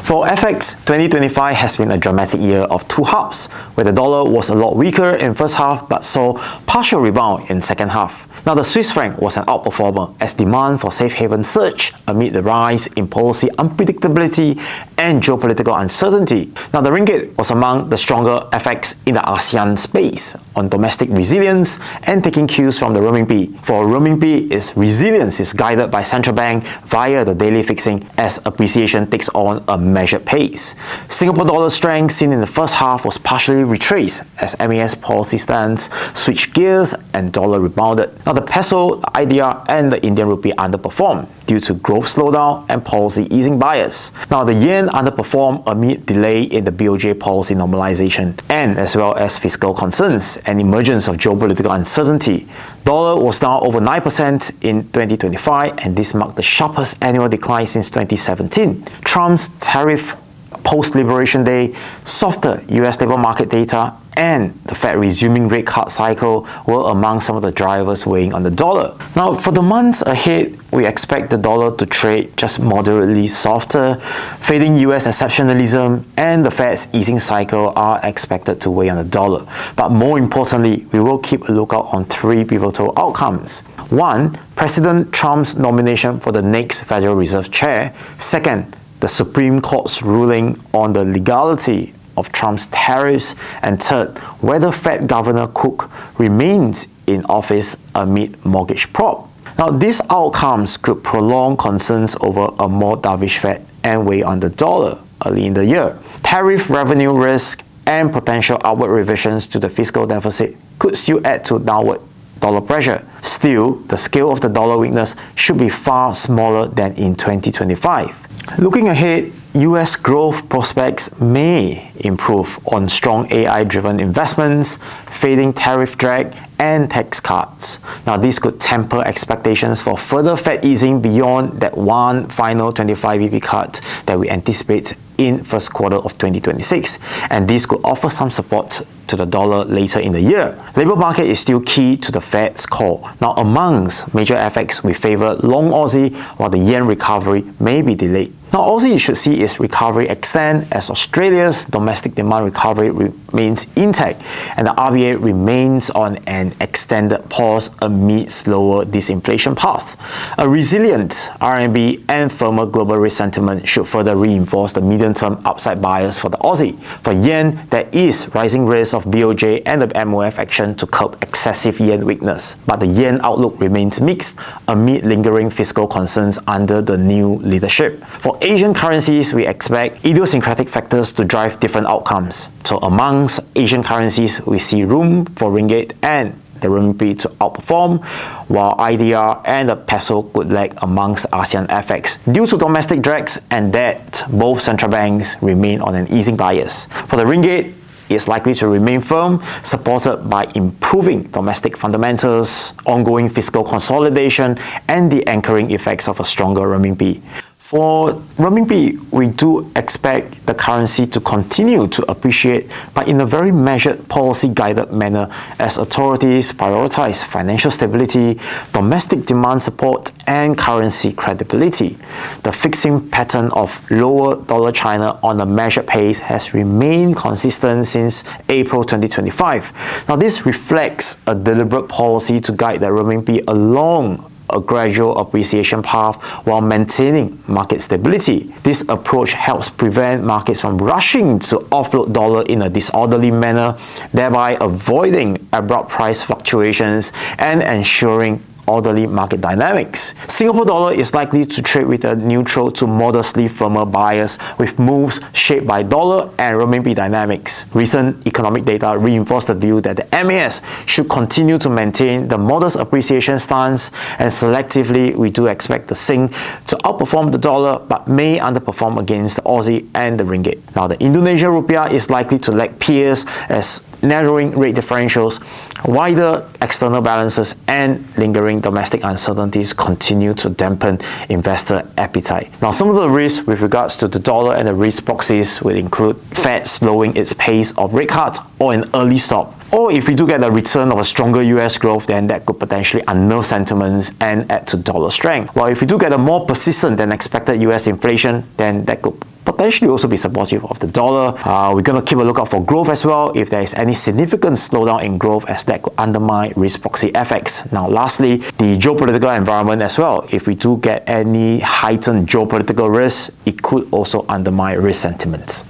For FX, 2025 has been a dramatic year of two halves, where the dollar was a lot weaker in first half but saw partial rebound in second half. Now, the Swiss franc was an outperformer as demand for safe haven surged amid the rise in policy unpredictability and geopolitical uncertainty. Now, the ringgit was among the stronger FX in the ASEAN space on domestic resilience and taking cues from the renminbi. For renminbi, its resilience is guided by central bank via the daily fixing as appreciation takes on a measured pace. Singapore dollar strength seen in the first half was partially retraced as MAS policy stance switched gears and dollar rebounded. Now, the peso, the IDR, and the Indian rupee underperformed due to growth slowdown and policy easing bias. Now, the yen underperformed amid delay in the BOJ policy normalization and as well as fiscal concerns and emergence of geopolitical uncertainty. Dollar was down over 9% in 2025, and this marked the sharpest annual decline since 2017. Trump's tariff post-Liberation Day, softer US labor market data, and the Fed resuming rate cut cycle were among some of the drivers weighing on the dollar. Now, for the months ahead, we expect the dollar to trade just moderately softer. Fading US exceptionalism and the Fed's easing cycle are expected to weigh on the dollar. But more importantly, we will keep a lookout on three pivotal outcomes. One, President Trump's nomination for the next Federal Reserve chair. Second, the Supreme Court's ruling on the legality of Trump's tariffs. And third, whether Fed Governor Cook remains in office amid mortgage probe. Now, these outcomes could prolong concerns over a more dovish Fed and weigh on the dollar early in the year. Tariff revenue risk and potential upward revisions to the fiscal deficit could still add to downward dollar pressure. Still, the scale of the dollar weakness should be far smaller than in 2025. Looking ahead, US growth prospects may improve on strong AI-driven investments, fading tariff drag, and tax cuts. Now, this could temper expectations for further Fed easing beyond that one final 25 BP cut that we anticipate in first quarter of 2026, and this could offer some support to the dollar later in the year. Labor market is still key to the Fed's call. Now, amongst major FX, we favor long Aussie, while the yen recovery may be delayed. Now, Aussie should see its recovery extend as Australia's domestic demand recovery remains intact and the RBA remains on an extended pause amid slower disinflation path. A resilient RMB and firmer global risk sentiment should further reinforce the medium-term upside bias for the Aussie. For yen, there is rising risk of BOJ and the MOF action to curb excessive yen weakness, but the yen outlook remains mixed amid lingering fiscal concerns under the new leadership. For Asian currencies, we expect idiosyncratic factors to drive different outcomes. So amongst Asian currencies, we see room for ringgit and the renminbi to outperform, while IDR and the peso could lag amongst ASEAN FX due to domestic drags and that both central banks remain on an easing bias. For the ringgit, it's likely to remain firm, supported by improving domestic fundamentals, ongoing fiscal consolidation, and the anchoring effects of a stronger renminbi. For renminbi, we do expect the currency to continue to appreciate, but in a very measured, policy-guided manner as authorities prioritize financial stability, domestic demand support, and currency credibility. The fixing pattern of lower dollar China on a measured pace has remained consistent since April 2025. Now, this reflects a deliberate policy to guide the renminbi along a gradual appreciation path while maintaining market stability. This approach helps prevent markets from rushing to offload dollar in a disorderly manner, thereby avoiding abrupt price fluctuations and ensuring orderly market dynamics. Singapore dollar is likely to trade with a neutral to modestly firmer bias, with moves shaped by dollar and renminbi dynamics. Recent economic data reinforce the view that the MAS should continue to maintain the modest appreciation stance, and selectively we do expect the Sing to outperform the dollar but may underperform against the Aussie and the ringgit. Now, the Indonesia rupiah is likely to lag peers as narrowing rate differentials, wider external balances, and lingering domestic uncertainties continue to dampen investor appetite. Now, some of the risks with regards to the dollar and the risk proxies will include Fed slowing its pace of rate cuts or an early stop. Or if we do get a return of a stronger US growth, then that could potentially unnerve sentiments and add to dollar strength. While if we do get a more persistent than expected US inflation, then that could potentially also be supportive of the dollar. We're going to keep a lookout for growth as well if there is any significant slowdown in growth, as that could undermine risk proxy FX. Now lastly, the geopolitical environment as well. If we do get any heightened geopolitical risk, it could also undermine risk sentiments.